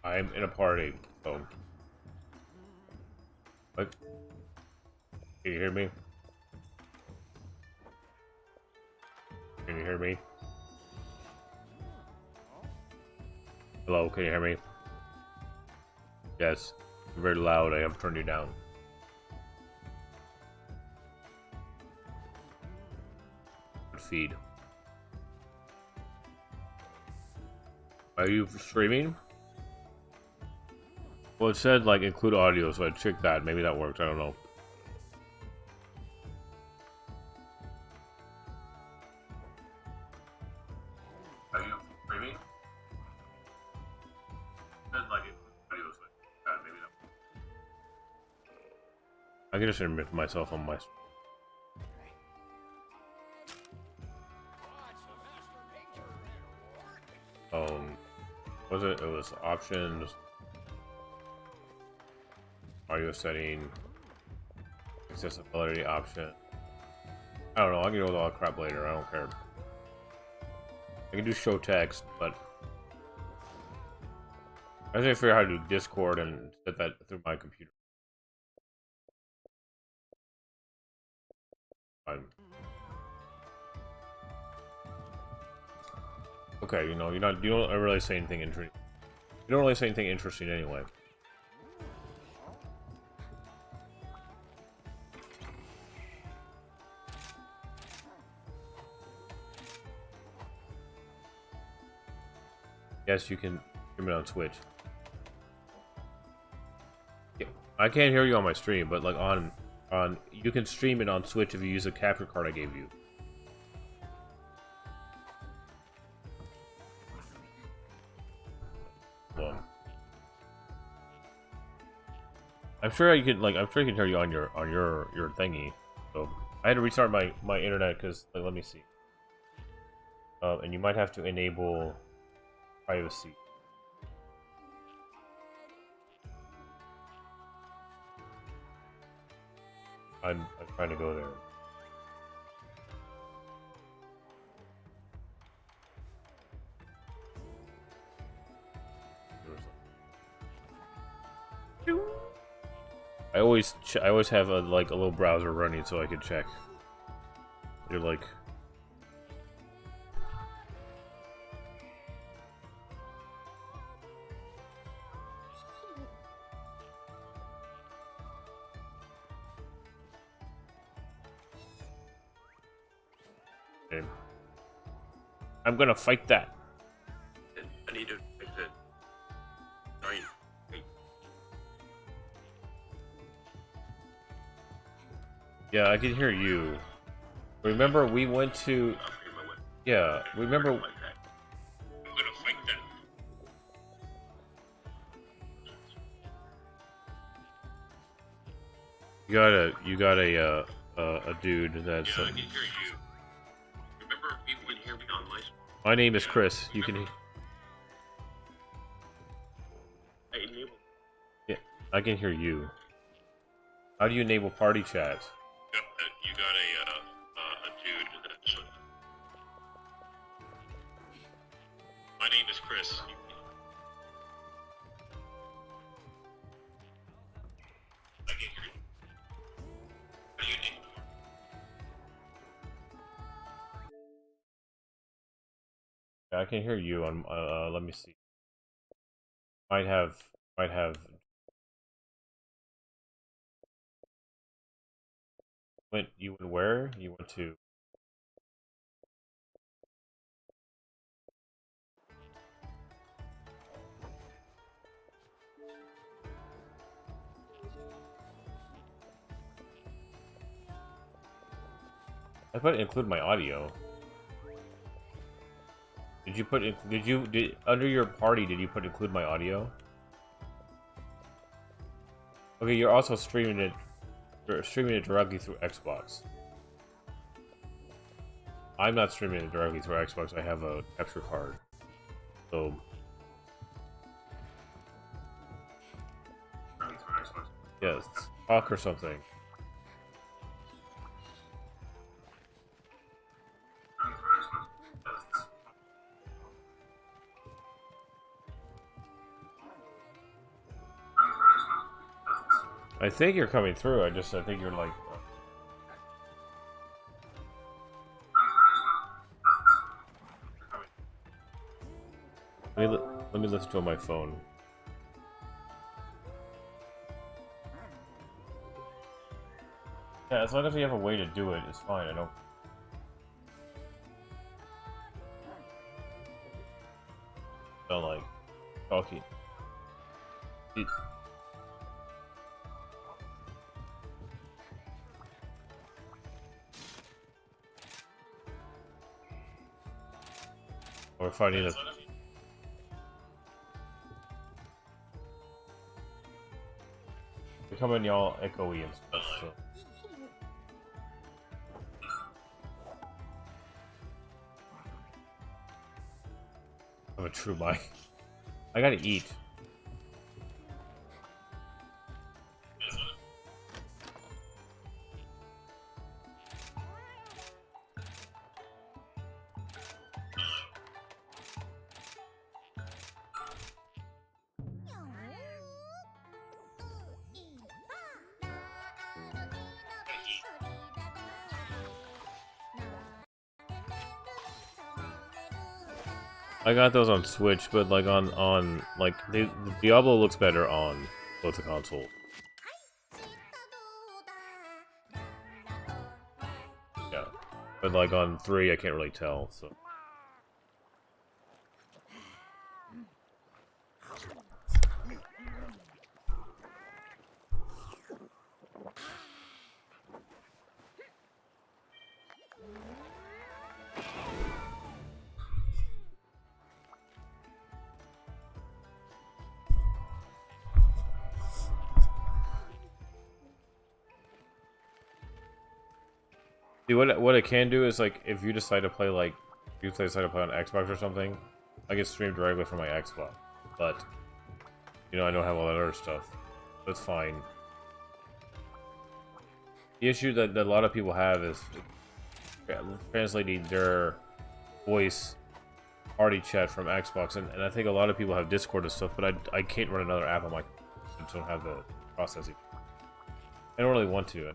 I'm in a party. So, what? Can you hear me? Can you hear me? Hello, can you hear me? Yes. You're very loud. I am turning you down. Feed. Are you streaming? Well, it said like include audio, so I checked that. Maybe that worked. I don't know. Are you streaming? It said like include audio, so I checked that. Maybe that worked. I can just admit myself on my. Was it? It was options. Audio setting. Accessibility option. I don't know. I can do all that crap later. I don't care. I can do show text, but I just figure out how to do Discord and set that through my computer. Fine. Okay, you know, you don't really say anything interesting. You don't really say anything interesting anyway. Yes, you can stream it on Twitch. Yeah, I can't hear you on my stream, but like on you can stream it on Twitch if you use a capture card I gave you. Well, I'm sure you can hear you on your thingy. So I had to restart my internet because like, let me see. And you might have to enable privacy. I'm trying to go there. I always have a like a little browser running so I can check. You're like. Okay. I'm gonna fight that. I need to fix it. Sorry. Yeah, I can hear you. Remember, we went to. Yeah, remember. I'm gonna fight that. You got a dude that's. Yeah, I can hear you. Remember, we went here on my. My name is Chris. You can. Yeah, I can hear you. How do you enable party chat? You got a dude that's. My name is Chris. I can hear you. What do you need? Yeah, I can hear you on. Let me see. Might have. You went where? You went to. I put include my audio. Did you put? Did under your party? Did you put include my audio? Okay, you're also streaming it. You're streaming it directly through Xbox. I'm not streaming it directly through Xbox. I have a capture card. So. Yes, talk or something. I think you're coming through. I think you're like. Let me listen to it on my phone. Yeah, as long as we have a way to do it, it's fine. I don't like talking. We're fighting a. We're coming y'all echoey and stuff. So. I'm a true mic. I gotta eat. I got those on Switch, but like on like the Diablo looks better on both the consoles. Yeah, but like on 3, I can't really tell. So. See, what it can do is like if you decide to play like if you decide to play on Xbox or something, I can stream directly from my Xbox. But you know I don't have all that other stuff. That's fine. The issue that a lot of people have is translating their voice party chat from Xbox, and I think a lot of people have Discord and stuff, but I can't run another app on my. I just don't have the processing. I don't really want to.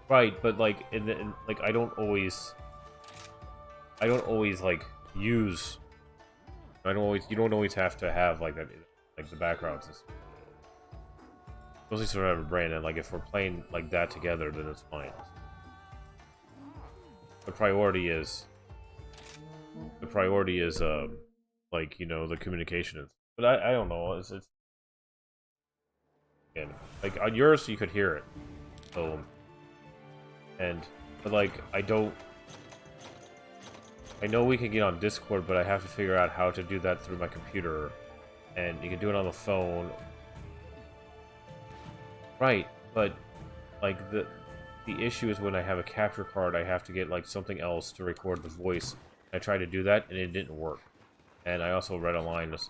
Right, but like like I don't always like use. You don't always have to have like that, like the backgrounds. Mostly sort of have a brain, and like if we're playing like that together, then it's fine. The priority is like you know the communication is. But I don't know. It's again, like on yours you could hear it, so. But like, I know we can get on Discord, but I have to figure out how to do that through my computer. And you can do it on the phone. Right, but like the issue is when I have a capture card, I have to get like something else to record the voice. I tried to do that and it didn't work. And I also read online this.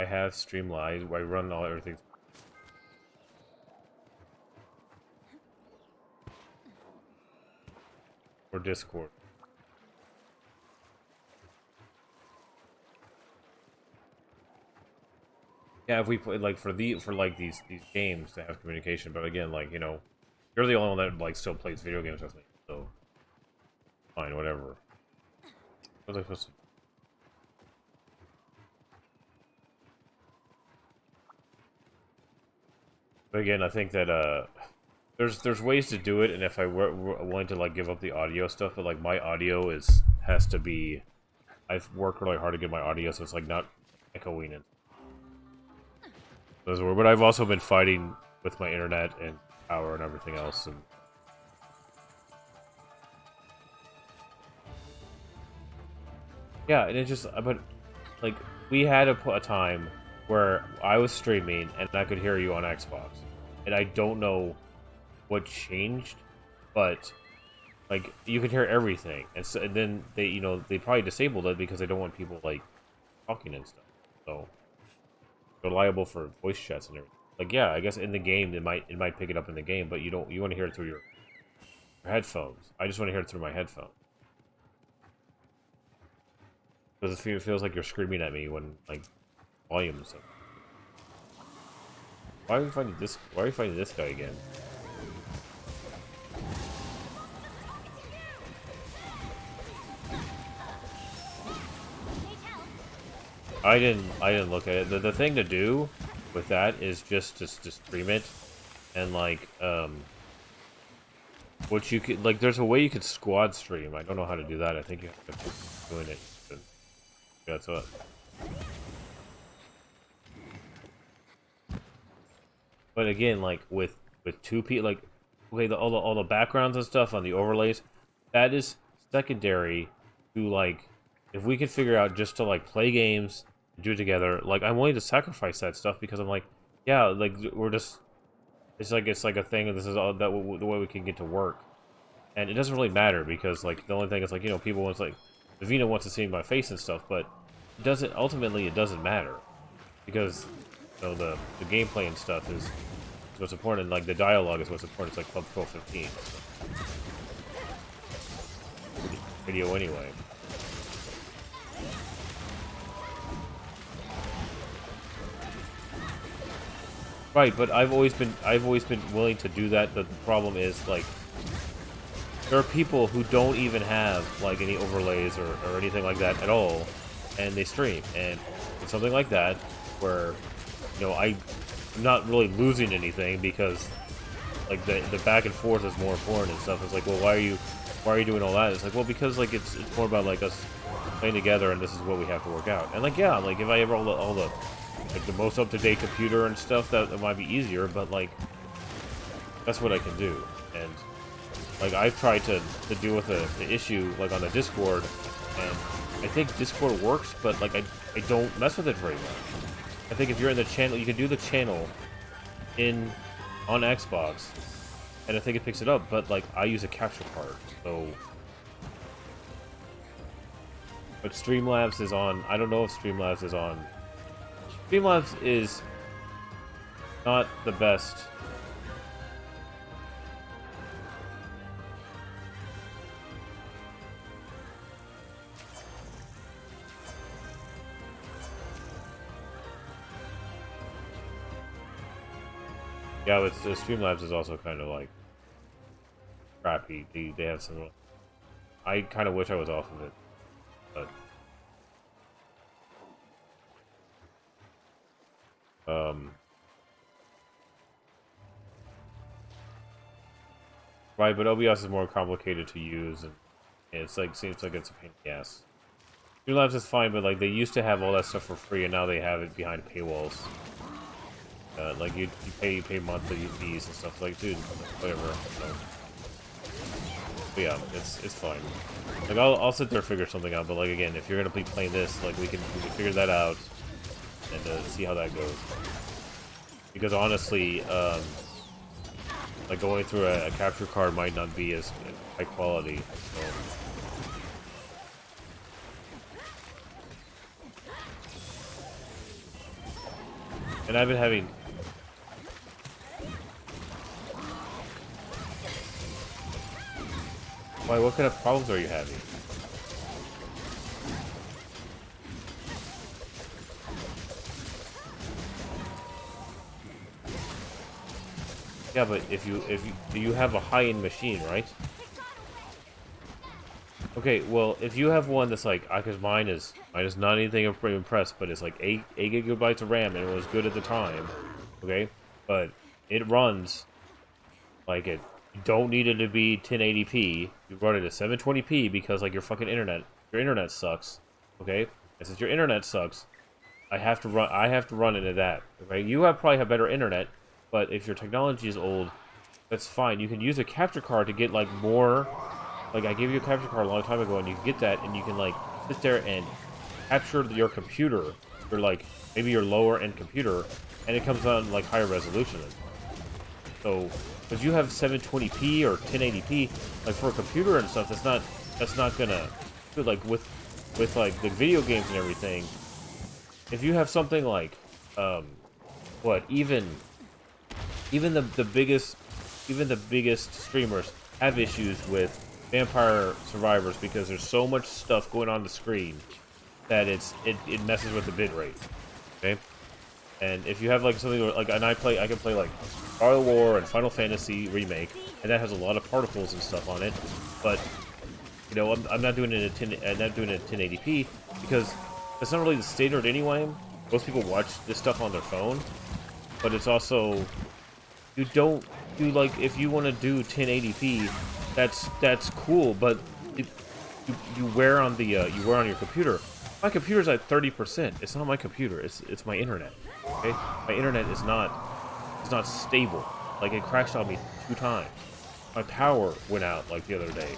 I have Streamline. I run everything. Or Discord. Yeah, if we play like for these games to have communication, but again, like you know, you're the only one that like still plays video games with me, so fine, whatever. What was I supposed to? But again, I think that there's ways to do it, and if I were willing to like give up the audio stuff, but like my audio has to be. I've worked really hard to get my audio so it's like not echoing it. Those were, but I've also been fighting with my internet and power and everything else, and yeah, and it just but like we had a time where I was streaming and I could hear you on Xbox, and I don't know what changed, but like you could hear everything, and, so, and then they probably disabled it because they don't want people like talking and stuff, so they're liable for voice chats and everything. like yeah, I guess in the game it might pick it up in the game, but you want to hear it through your headphones. I just want to hear it through my headphones. Because it feels like you're screaming at me when like volume and stuff. Why are we fighting this? Why are we fighting this guy again? I didn't look at it. The thing to do with that is just to stream it, and like what you could like. There's a way you could squad stream. I don't know how to do that. I think you have to keep doing it. But yeah, that's what. But again, like with two people, like okay, all the backgrounds and stuff on the overlays, that is secondary to like if we could figure out just to like play games, do it together. Like I'm willing to sacrifice that stuff because I'm like, yeah, like we're just it's like a thing. And this is all that the way we can get to work, and it doesn't really matter because like the only thing is like people want like Vina wants to see my face and stuff, but it doesn't ultimately it doesn't matter because the gameplay and stuff is what's important, like the dialogue is what's important. It's like Club 1215 video anyway. Right, but I've always been willing to do that. But the problem is like there are people who don't even have like any overlays or anything like that at all, and they stream, and it's something like that where I'm not really losing anything because like the back and forth is more important and stuff. It's like, well, why are you doing all that? It's like, well, because like it's more about like us playing together and this is what we have to work out. And like yeah, like if I have all the like the most up-to-date computer and stuff, that might be easier, but like that's what I can do. And like I've tried to deal with the issue like on the Discord, and I think Discord works, but like I don't mess with it very much. I think if you're in the channel, you can do the channel on Xbox, and I think it picks it up. But like I use a capture card, so. But Streamlabs is on. I don't know if Streamlabs is on. Streamlabs is not the best. Yeah, but the Streamlabs is also kind of like crappy. They have some. I kind of wish I was off of it, but right. But OBS is more complicated to use, and it's like seems like it's a pain in the ass. Streamlabs is fine, but like they used to have all that stuff for free, and now they have it behind paywalls. Like you pay monthly fees and stuff. Like, dude, whatever. So. But yeah, it's fine. Like I'll sit there and figure something out. But like again, if you're gonna be playing this, like we can figure that out and see how that goes. Because honestly, like going through a capture card might not be as high quality. So. And I've been having. Why, what kind of problems are you having? Yeah, but if you have a high-end machine, right? Okay, well, if you have one that's like, because mine is not anything I'm pretty impressed, but it's like 8 gigabytes of RAM, and it was good at the time, okay? But it runs like it. You don't need it to be 1080p. You run it at 720p because like your internet sucks, okay? And since your internet sucks, I have to run it at that, okay? You probably have better internet, but if your technology is old, that's fine. You can use a capture card to get like more. Like I gave you a capture card a long time ago, and you can get that, and you can like sit there and capture your computer, or like maybe your lower end computer, and it comes on like higher resolution. So, if you have 720p or 1080p, like for a computer and stuff, that's not gonna like with like the video games and everything. If you have something like what even even the biggest streamers have issues with Vampire Survivors because there's so much stuff going on the screen that it messes with the bit rate. Okay, and if you have like something like, and I can play like Star War and Final Fantasy Remake, and that has a lot of particles and stuff on it, but you know I'm not doing it at 1080p because it's not really the standard anyway. Most people watch this stuff on their phone, but it's also you don't do like if you want to do 1080p, that's cool, but you wear on the you wear on your computer. My computer's at 30%. It's not my computer. It's my internet. Okay, my internet is not stable. Like it crashed on me 2 times. My power went out like the other day.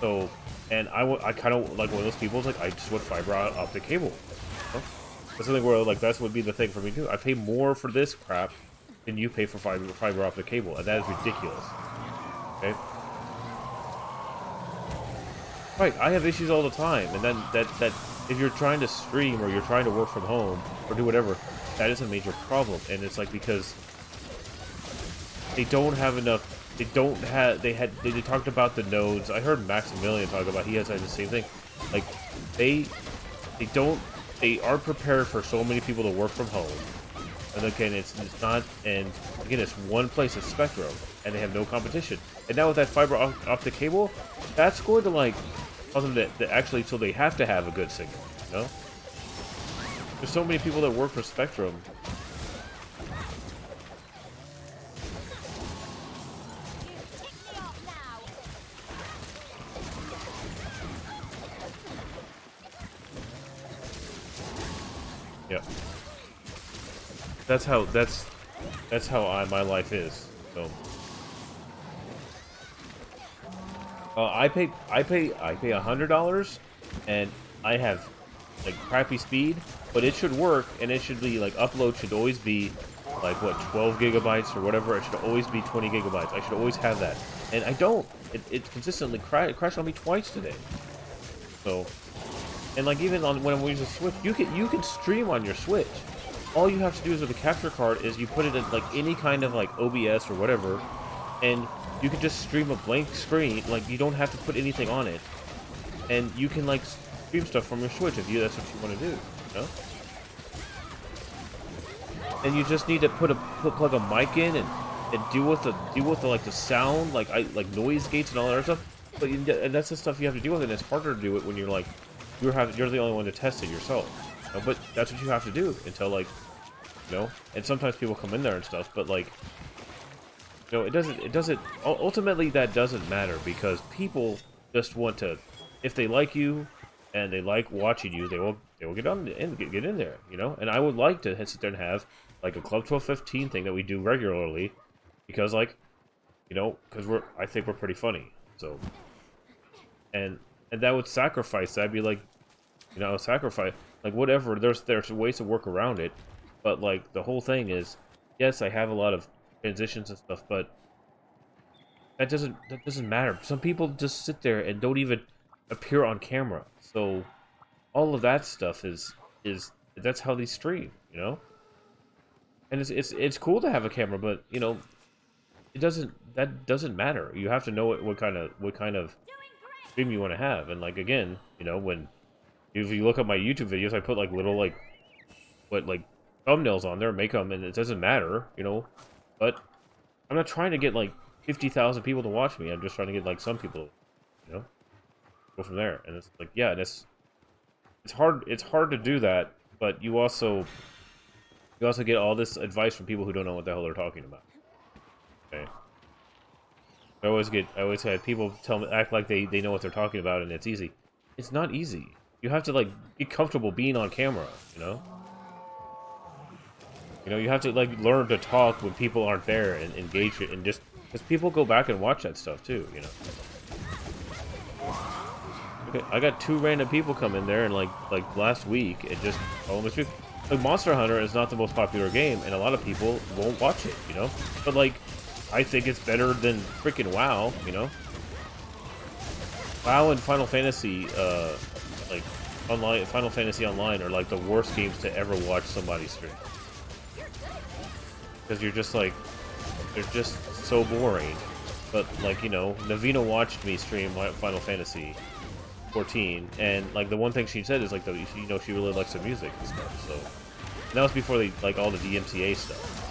So, and I kind of like one of those people. Like I just went fiber optic cable. You know? That's something where like that would be the thing for me too. I pay more for this crap than you pay for fiber optic cable, and that is ridiculous. Okay. Right, I have issues all the time, and then that if you're trying to stream or you're trying to work from home or do whatever, that is a major problem. And it's like because they don't have enough. They don't have. They talked about the nodes. I heard Maximilian talk about he has the same thing. Like they aren't prepared for so many people to work from home. And again, it's not. And again, it's one place at Spectrum, and they have no competition. And now with that fiber optic cable, that's going to like cause them to actually, so they have to have a good signal. You know, there's so many people that work for Spectrum. Yeah, that's how my life is. So I pay $100, and I have like crappy speed, but it should work, and it should be like upload should always be like what 12 gigabytes or whatever. It should always be 20 gigabytes. I should always have that, and I don't. It consistently crashed on me twice today. So. And like even on when we use a Switch, you can stream on your Switch. All you have to do is with a capture card is you put it in like any kind of like OBS or whatever, and you can just stream a blank screen. Like you don't have to put anything on it, and you can like stream stuff from your Switch if that's what you want to do. You know? And you just need to plug a mic in and deal with the like the sound like noise gates and all that other stuff. But and that's the stuff you have to deal with, and it's harder to do it when you're like. You're the only one to test it yourself, you know, but that's what you have to do until like, you know. And sometimes people come in there and stuff, but like, you know, it doesn't. Ultimately, that doesn't matter because people just want to, if they like you and they like watching you, they will get on and get in there, you know. And I would like to sit there and have like a Club 1215 thing that we do regularly, because like, you know, because I think we're pretty funny, so. And that would sacrifice that. I'd be like, you know, sacrifice, like whatever. There's ways to work around it, but like the whole thing is, yes, I have a lot of transitions and stuff, but that doesn't matter. Some people just sit there and don't even appear on camera. So all of that stuff is that's how they stream, you know. And it's cool to have a camera, but you know, that doesn't matter. You have to know what kind of stream you want to have. And like again, you know, if you look at my YouTube videos, I put like little like thumbnails on there, make them, and it doesn't matter, you know. But I'm not trying to get like 50,000 people to watch me. I'm just trying to get like some people, you know, go from there. And it's like, yeah, it's hard to do that, but you also get all this advice from people who don't know what the hell they're talking about. Okay. I always had people act like they know what they're talking about and it's easy. It's not easy. You have to like get comfortable being on camera, you know? You know, you have to like learn to talk when people aren't there and engage it, and just because people go back and watch that stuff too, you know. Okay, I got 2 random people come in there and like last week and just almost like Monster Hunter is not the most popular game and a lot of people won't watch it, you know? But like I think it's better than freaking WoW, you know? WoW and Final Fantasy, like, Final Fantasy Online are like the worst games to ever watch somebody stream. Because you're just like, they're just so boring. But like, you know, Navina watched me stream Final Fantasy 14, and like the one thing she said is like, you know, she really likes the music and stuff. So and that was before they like all the DMCA stuff.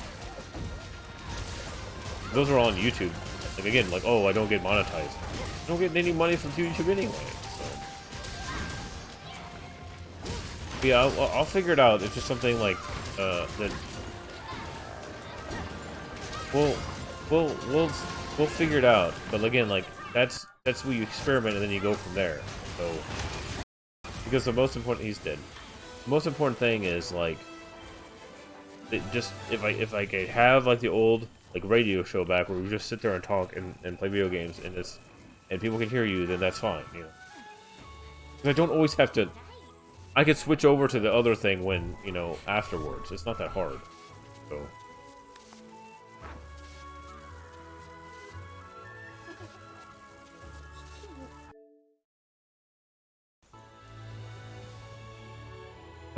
Those are all on YouTube. Like again, like, oh, I don't get monetized. I don't get any money from YouTube anyway. So but yeah, I'll figure it out. It's just something like that. We'll figure it out. But again, like that's where you experiment and then you go from there. So because the most important, he's dead. The most important thing is like, just if I could have like the old like radio show back where we just sit there and talk and play video games and people can hear you, then that's fine, you know. 'Cause I don't always have to. I could switch over to the other thing when, you know, afterwards. It's not that hard. So.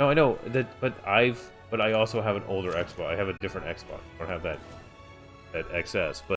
No, I know that, but I also have an older Xbox. I have a different Xbox. I don't have that XS, but